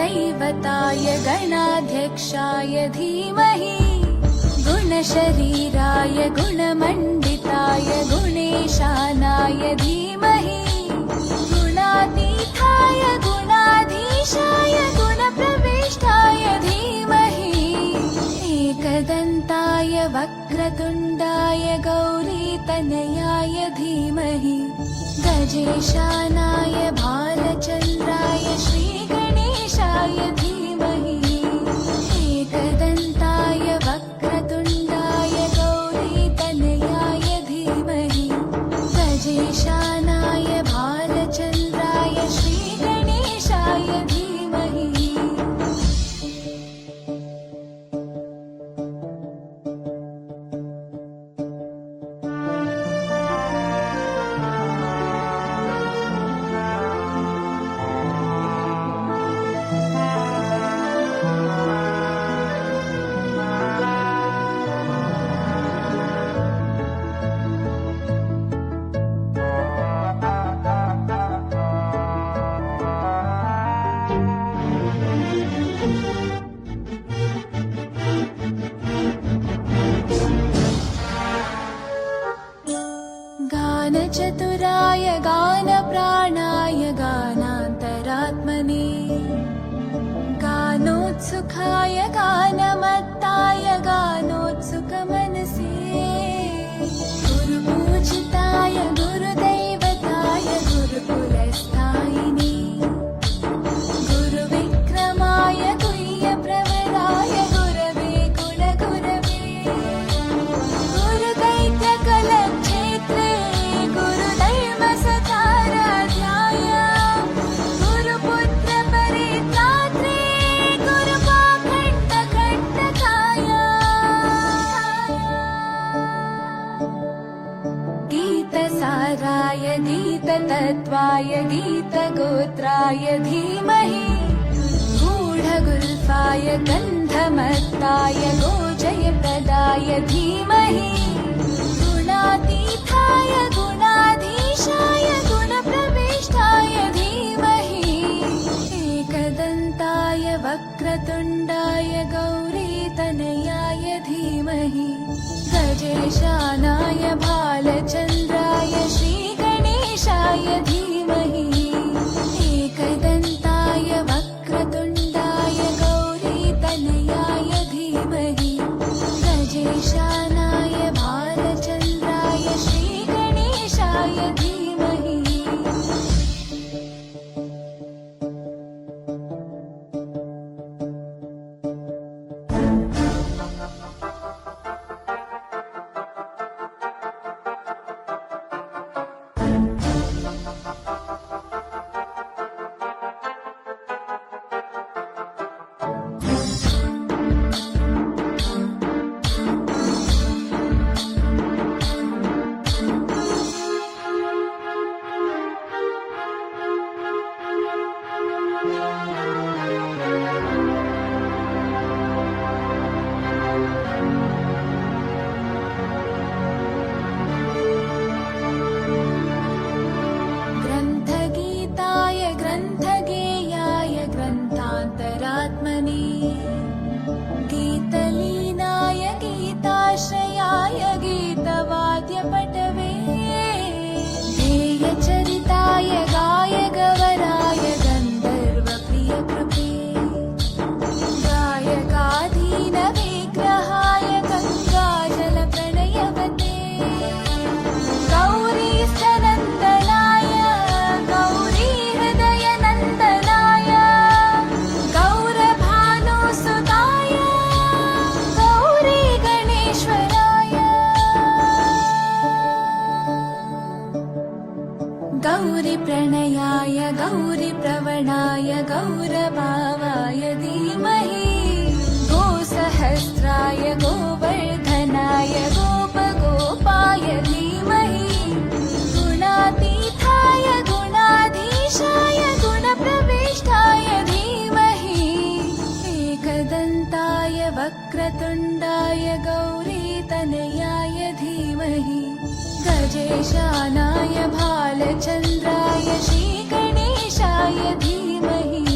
गुरुदैवताय गणाध्यक्षाय धीमहि गुणशरीराय गुणमण्डिताय गुणेशानाय धीमहि गुणातीताय गुणाधीशाय गुणप्रविष्टाय धीमहि एकदन्ताय वक्रतुण्डाय गौरीतनयाय धीमहि गजेशानाय भालचन्द्राय श्रीगणेशाय धीमहि एकदन्ताय वक्रतुण्डाय गौरीतनयाय धीमहि गजेशानाय भालचन्द्राय श्रीगणेशाय धीमहि गानचतुराय गानप्राणाय गानान्तरात्मने गानोत्सुकाय गानमत्ताय गानोत्सुकमनसे गुरुपूजिताय गुरुदैवताय गुरुकुलस्थायिने गुरुविक्रमाय गुह्यप्रवराय गुरवे कुलगुरवे गुरुदैत्यकलक्षेत्रे गुरुधर्मसकाराध्याय गुरुपुत्रपरित्रात्रे गुरुपाखण्डकण्टकाय गीतसाराय गीततत्त्वाय गीतगोत्राय धीमहि गूढगुल्फाय गन्धमत्ताय गोजयप्रदाय धीमहि गुणातीताय गुणाधीशाय गुणप्रविष्टाय धीमहि एकदन्ताय वक्रतुण्डाय गौरीतनयाय धीमहि गजेशानाय भालचन्द्राय श्रीगणेशाय धीमहि एकदन्ताय वक्रतुण्डाय गौरीतनयाय धीमहि गजेशानाय भालचन्द्राय श्रीगणेशाय धीमहि ग्रन्थगीताय ग्रन्थगेयाय ग्रन्थान्तरात्मने गीतलीनाय गीताश्रयाय गीतवाद्यपटवे ध्येयचरिताय गायगवराय गन्धर्वप्रियकृते गायकाधीनविग्रहाय गङ्गाजलप्रणयवते गौरीस्थनन्दनाय गौरीहृदयनन्दनाय गौरभानुसुताय गौरीगणेश्वराय गौरीप्रणयाय गौरीप्रवणाय गौरभावाय धीमहि गोसहस्राय गोवर्धनाय गोपगोपाय धीमहि गुणातीताय गुणाधीशाय गुणप्रविष्टाय धीमहि एकदन्ताय वक्रतुण्डाय गौरीतनयाय धीमहि गजेशानाय भालचन्द्राय श्रीगणेशाय धीमहि